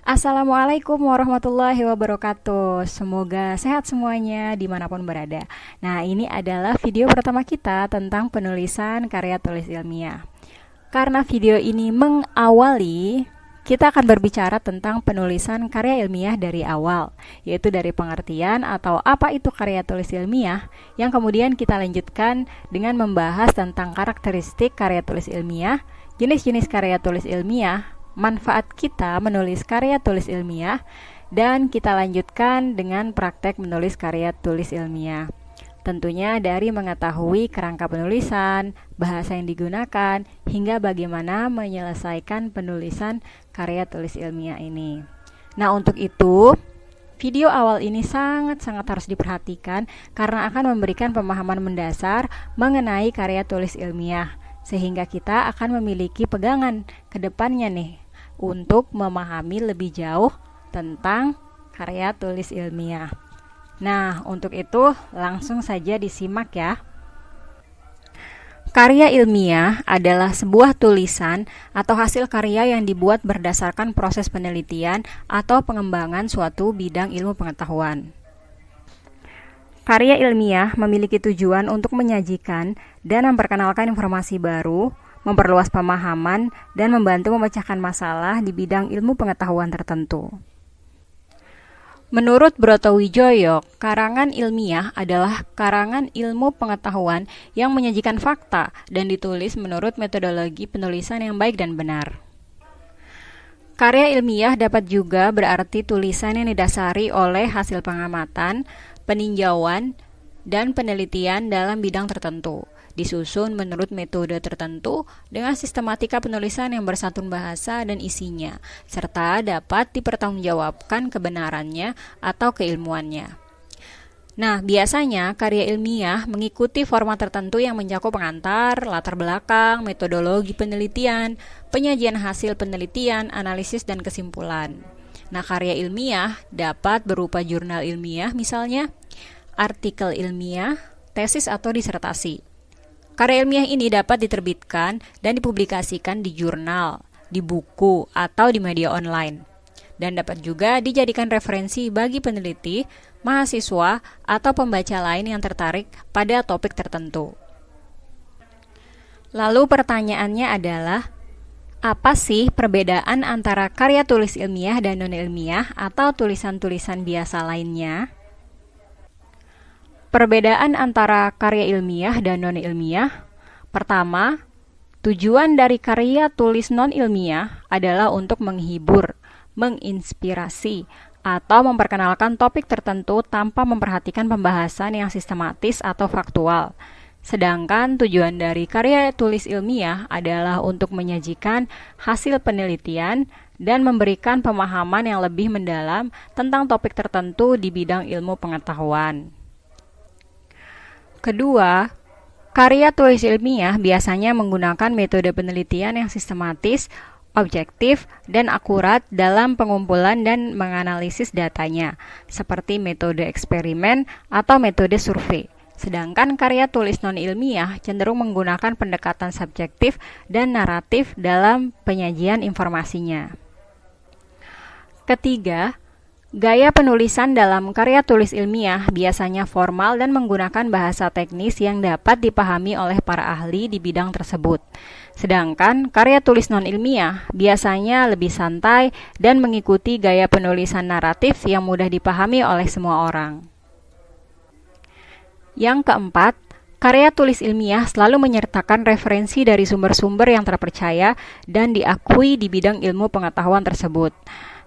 Assalamualaikum warahmatullahi wabarakatuh. Semoga sehat semuanya dimanapun berada. Nah, ini adalah video pertama kita tentang penulisan karya tulis ilmiah. Karena video ini mengawali, kita akan berbicara tentang penulisan karya ilmiah dari awal, yaitu dari pengertian atau apa itu karya tulis ilmiah, yang kemudian kita lanjutkan dengan membahas tentang karakteristik karya tulis ilmiah, jenis-jenis karya tulis ilmiah, manfaat kita menulis karya tulis ilmiah, dan kita lanjutkan dengan praktek menulis karya tulis ilmiah. Tentunya dari mengetahui kerangka penulisan, bahasa yang digunakan, hingga bagaimana menyelesaikan penulisan karya tulis ilmiah ini. Nah, untuk itu, video awal ini sangat-sangat harus diperhatikan karena akan memberikan pemahaman mendasar mengenai karya tulis ilmiah, sehingga kita akan memiliki pegangan ke depannya nih untuk memahami lebih jauh tentang karya tulis ilmiah. Nah, untuk itu langsung saja disimak ya. Karya ilmiah adalah sebuah tulisan atau hasil karya yang dibuat berdasarkan proses penelitian atau pengembangan suatu bidang ilmu pengetahuan. Karya ilmiah memiliki tujuan untuk menyajikan dan memperkenalkan informasi baru, memperluas pemahaman, dan membantu memecahkan masalah di bidang ilmu pengetahuan tertentu. Menurut Brotowijoyo, karangan ilmiah adalah karangan ilmu pengetahuan yang menyajikan fakta dan ditulis menurut metodologi penulisan yang baik dan benar. Karya ilmiah dapat juga berarti tulisan yang didasari oleh hasil pengamatan, peninjauan, dan penelitian dalam bidang tertentu, disusun menurut metode tertentu dengan sistematika penulisan yang bersantun bahasa dan isinya, serta dapat dipertanggungjawabkan kebenarannya atau keilmuannya. Nah, biasanya karya ilmiah mengikuti format tertentu yang mencakup pengantar, latar belakang, metodologi penelitian, penyajian hasil penelitian, analisis, dan kesimpulan. Nah, karya ilmiah dapat berupa jurnal ilmiah misalnya, artikel ilmiah, tesis atau disertasi. Karya ilmiah ini dapat diterbitkan dan dipublikasikan di jurnal, di buku, atau di media online. Dan dapat juga dijadikan referensi bagi peneliti, mahasiswa, atau pembaca lain yang tertarik pada topik tertentu. Lalu pertanyaannya adalah, apa sih perbedaan antara karya tulis ilmiah dan non-ilmiah atau tulisan-tulisan biasa lainnya? Perbedaan antara karya ilmiah dan non-ilmiah. Pertama, tujuan dari karya tulis non-ilmiah adalah untuk menghibur, menginspirasi, atau memperkenalkan topik tertentu tanpa memperhatikan pembahasan yang sistematis atau faktual. Sedangkan tujuan dari karya tulis ilmiah adalah untuk menyajikan hasil penelitian dan memberikan pemahaman yang lebih mendalam tentang topik tertentu di bidang ilmu pengetahuan. Kedua, karya tulis ilmiah biasanya menggunakan metode penelitian yang sistematis, objektif, dan akurat dalam pengumpulan dan menganalisis datanya, seperti metode eksperimen atau metode survei. Sedangkan karya tulis non-ilmiah cenderung menggunakan pendekatan subjektif dan naratif dalam penyajian informasinya. Ketiga, gaya penulisan dalam karya tulis ilmiah biasanya formal dan menggunakan bahasa teknis yang dapat dipahami oleh para ahli di bidang tersebut. Sedangkan karya tulis non-ilmiah biasanya lebih santai dan mengikuti gaya penulisan naratif yang mudah dipahami oleh semua orang. Yang keempat, karya tulis ilmiah selalu menyertakan referensi dari sumber-sumber yang terpercaya dan diakui di bidang ilmu pengetahuan tersebut.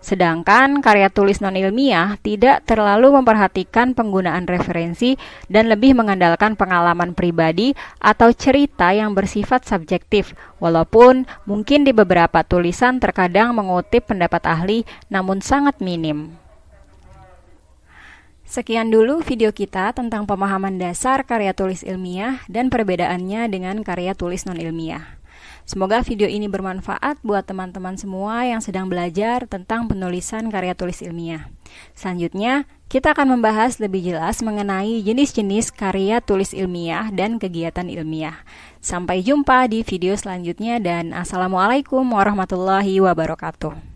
Sedangkan karya tulis non-ilmiah tidak terlalu memperhatikan penggunaan referensi dan lebih mengandalkan pengalaman pribadi atau cerita yang bersifat subjektif, walaupun mungkin di beberapa tulisan terkadang mengutip pendapat ahli namun sangat minim. Sekian dulu video kita tentang pemahaman dasar karya tulis ilmiah dan perbedaannya dengan karya tulis non-ilmiah. Semoga video ini bermanfaat buat teman-teman semua yang sedang belajar tentang penulisan karya tulis ilmiah. Selanjutnya, kita akan membahas lebih jelas mengenai jenis-jenis karya tulis ilmiah dan kegiatan ilmiah. Sampai jumpa di video selanjutnya dan Assalamualaikum warahmatullahi wabarakatuh.